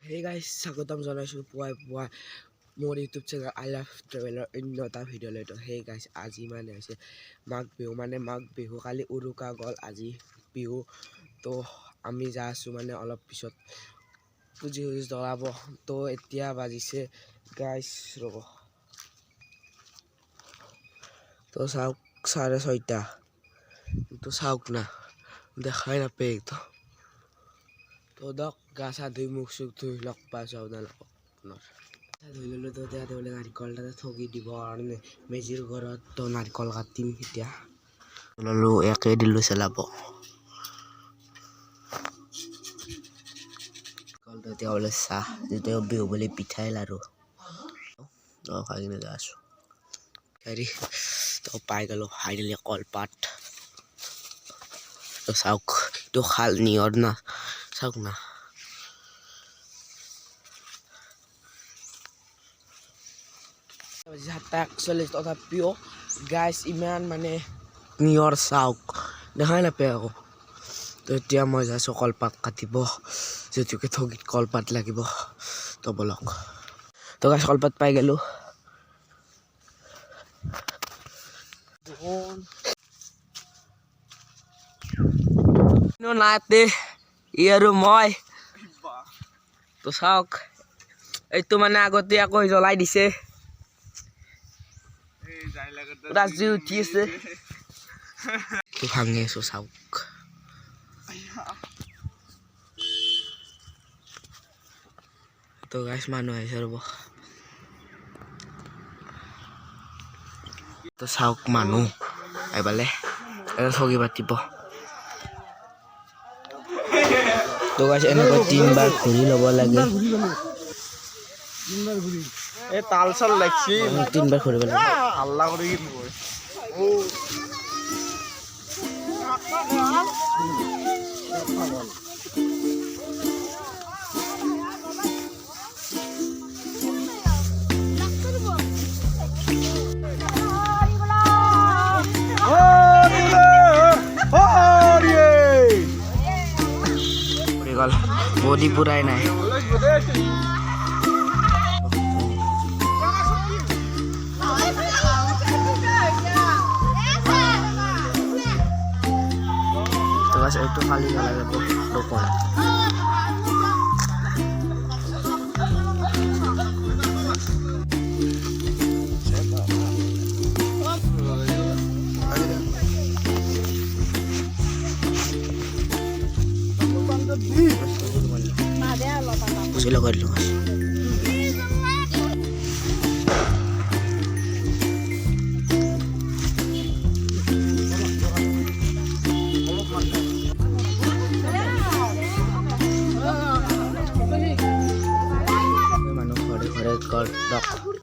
Hey guys, স্বাগতম জনাইছোঁ পুৱাই মোৰ ইউটিউব চেনেল আই লাভ ট্ৰেভেলৰ অন্য এটা ভিডিঅ'লৈ। তো সেই গাইছ আজি মানে হৈছে মাঘ বিহু কালি উৰুকা গ'ল, আজি বিহু। তো আমি যাই আছোঁ মানে অলপ পিছত পুজি জ্বলাব। তো এতিয়া বাজিছে গাইছ ৰ'ব, তো চাওক 6:30। তো চাওক না, দেখাই নাপায় একদম। তো দক গা চা ধুই মুখ চুখ ধুই লগ পাইছোঁ আপোনালোকক। ধুই ল'লোঁ। তো এতিয়া বোলে নাৰিকল তাতে ঠগি দিব কাৰণে মেজিৰ ঘৰত। তো নাৰিকল কাটিম এতিয়া ল'লোঁ, একে দিলোঁ চেলাব। নাৰিকলটো এতিয়া বোলে চাহ, যেতিয়া বিহু বুলি পিঠাই লাৰু খাই কিনে গৈ আছোঁ। হেৰি তো পাই গ'লোঁ ফাইনেলি কলপাত। তো চাওক, এইটো খাল নিয়ৰ না, চাওক না। সাতটা 41 তথাপিও গাইছ ইমান মানে নিয়ৰ চাওক, দেখাই নাপায় আকৌ। তো এতিয়া মই যাইছোঁ কলপাত কাটিব, যিহেতুকে ঠগিত কলপাত লাগিব। তো বলক, তো গাইছ কলপাত পাই গ'লোঁ। নাতে ই আৰু মই। তো চাওক, এইটো মানে আগতীয়াকৈ জ্বলাই দিছে, ৰাজি উঠি আছে। তো ভাঙি আছোঁ চাওক। তো গাইছ মানুহ আহিছে ৰ'ব। তো চাওক মানুহ এইফালে ঠগি পাতিব। তো গাইছ এনেকৈ 3 বাৰ ঘূৰি ল'ব লাগে। এই তাল চাল লাগছি 3 বাৰ ঘূৰিব লাগে। আল্লাহ কৰি গ'ল, বডি পুৰাই নাই। এইটো খালি নালাগে দুপৰ। Puse lagi dulu mas. Manuk hore-hore kol dok.